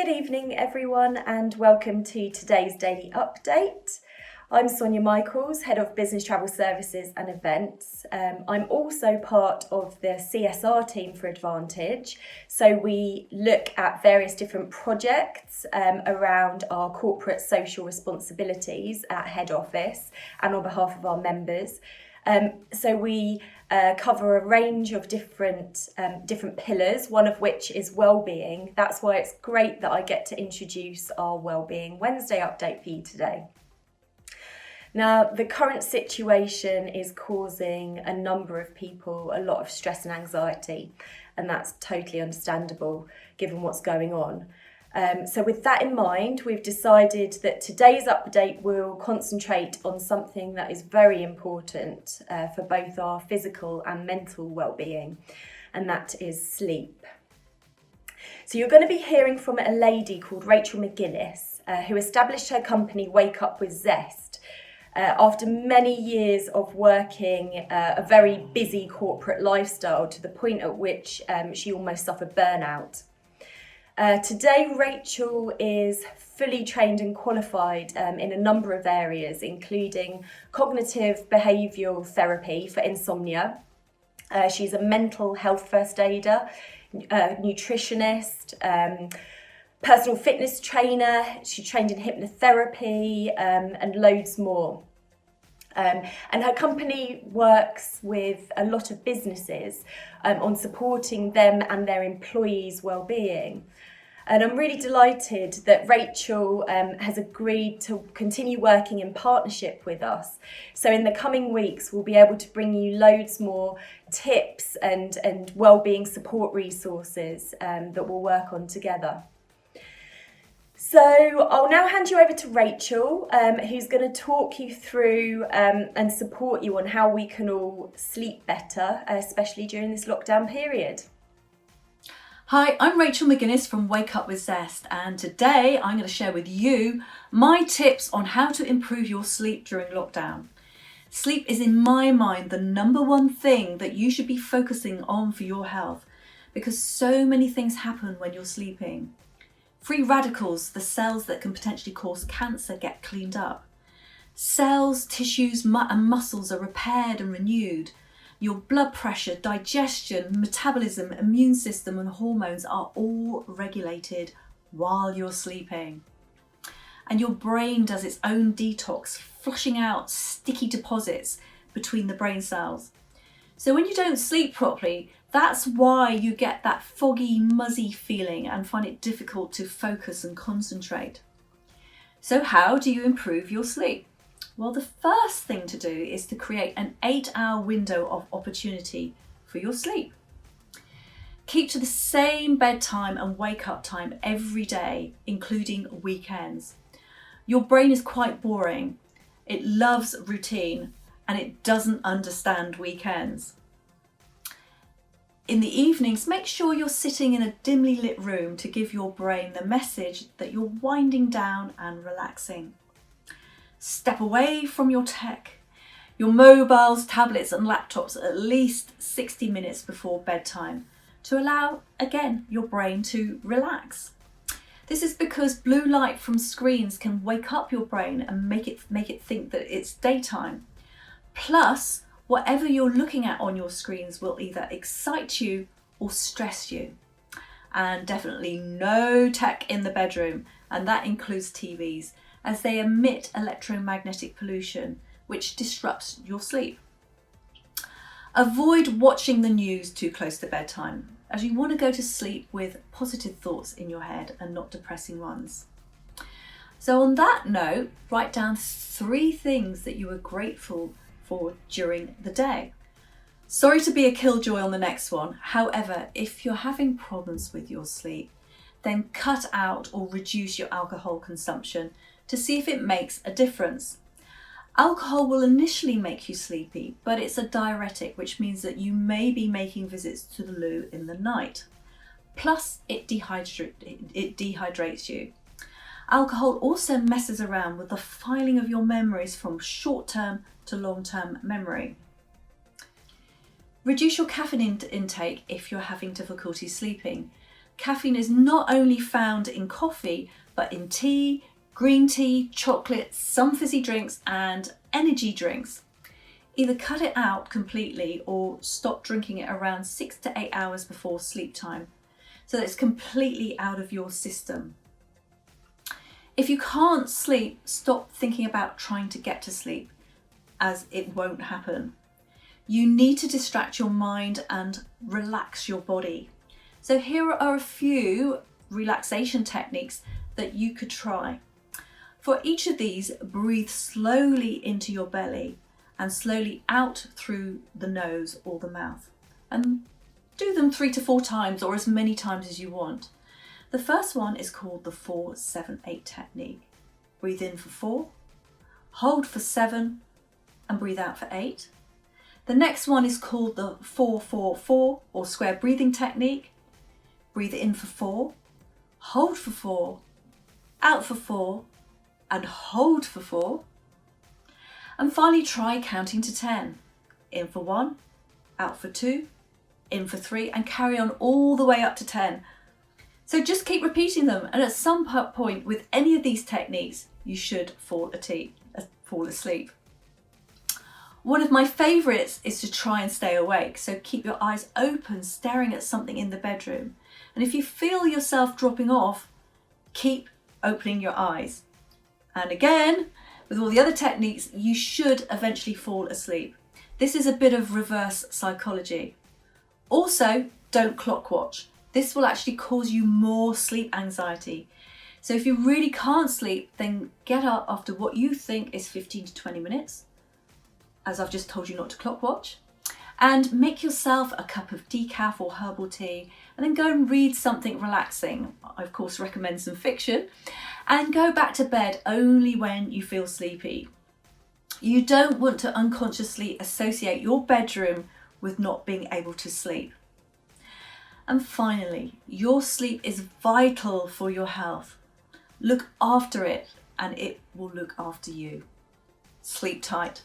Good evening, everyone, and welcome to today's daily update. I'm Sonia Michaels, Head of Business Travel Services and Events. I'm also part of the CSR team for Advantage. So we look at various different projects around our corporate social responsibilities at head office and on behalf of our members. So we cover a range of different pillars, one of which is well-being. That's why it's great that I get to introduce our Wellbeing Wednesday update for you today. Now, the current situation is causing a number of people a lot of stress and anxiety, and that's totally understandable given what's going on. So with that in mind, we've decided that today's update will concentrate on something that is very important for both our physical and mental well-being, and that is sleep. So you're going to be hearing from a lady called Rachel McGuinness, who established her company Wake Up with Zest after many years of working a very busy corporate lifestyle to the point at which she almost suffered burnout. Today, Rachel is fully trained and qualified in a number of areas, including cognitive behavioural therapy for insomnia. She's a mental health first aider, nutritionist, personal fitness trainer. She trained in hypnotherapy and loads more. And her company works with a lot of businesses on supporting them and their employees' well-being. And I'm really delighted that Rachel has agreed to continue working in partnership with us. So in the coming weeks, we'll be able to bring you loads more tips and well-being support resources that we'll work on together. So I'll now hand you over to Rachel, who's going to talk you through and support you on how we can all sleep better, especially during this lockdown period. Hi, I'm Rachel McGuinness from Wake Up with Zest, and today I'm going to share with you my tips on how to improve your sleep during lockdown. Sleep is, in my mind, the number one thing that you should be focusing on for your health, because so many things happen when you're sleeping. Free radicals, the cells that can potentially cause cancer, get cleaned up. Cells, tissues, and muscles are repaired and renewed. Your blood pressure, digestion, metabolism, immune system and hormones are all regulated while you're sleeping. And your brain does its own detox, flushing out sticky deposits between the brain cells. So when you don't sleep properly, that's why you get that foggy, muzzy feeling and find it difficult to focus and concentrate. So how do you improve your sleep? Well, the first thing to do is to create an 8-hour window of opportunity for your sleep. Keep to the same bedtime and wake up time every day, including weekends. Your brain is quite boring. It loves routine and it doesn't understand weekends. In the evenings, make sure you're sitting in a dimly lit room to give your brain the message that you're winding down and relaxing. Step away from your tech, your mobiles, tablets and laptops at least 60 minutes before bedtime to allow, again, your brain to relax. This is because blue light from screens can wake up your brain and make it think that it's daytime. Plus, whatever you're looking at on your screens will either excite you or stress you. And definitely no tech in the bedroom, and that includes TVs, as they emit electromagnetic pollution, which disrupts your sleep. Avoid watching the news too close to bedtime, as you want to go to sleep with positive thoughts in your head and not depressing ones. So on that note, write down 3 things that you are grateful for during the day. Sorry to be a killjoy on the next one. However, if you're having problems with your sleep, then cut out or reduce your alcohol consumption to see if it makes a difference. Alcohol will initially make you sleepy, but it's a diuretic, which means that you may be making visits to the loo in the night. Plus, it dehydrates you. Alcohol also messes around with the filing of your memories from short-term to long-term memory. Reduce your caffeine intake if you're having difficulty sleeping. Caffeine is not only found in coffee, but in tea, green tea, chocolate, some fizzy drinks and energy drinks. Either cut it out completely or stop drinking it around 6 to 8 hours before sleep time, so that it's completely out of your system. If you can't sleep, stop thinking about trying to get to sleep, as it won't happen. You need to distract your mind and relax your body. So here are a few relaxation techniques that you could try. For each of these, breathe slowly into your belly and slowly out through the nose or the mouth. And do them 3 to 4 times or as many times as you want. The first one is called the 4-7-8 technique. Breathe in for 4, hold for 7, and breathe out for 8. The next one is called the 4-4-4 or square breathing technique. Breathe in for 4, hold for 4, out for 4, and hold for 4. And finally try counting to 10. In for 1, out for 2, in for 3, and carry on all the way up to 10. So just keep repeating them, and at some point with any of these techniques, you should fall asleep. One of my favourites is to try and stay awake, so keep your eyes open, staring at something in the bedroom. And if you feel yourself dropping off, keep opening your eyes. And again, with all the other techniques, you should eventually fall asleep. This is a bit of reverse psychology. Also, don't clock watch. This will actually cause you more sleep anxiety. So if you really can't sleep, then get up after what you think is 15 to 20 minutes, as I've just told you not to clock watch, and make yourself a cup of decaf or herbal tea, and then go and read something relaxing. I of course recommend some fiction, and go back to bed only when you feel sleepy. You don't want to unconsciously associate your bedroom with not being able to sleep. And finally, your sleep is vital for your health. Look after it and it will look after you. Sleep tight.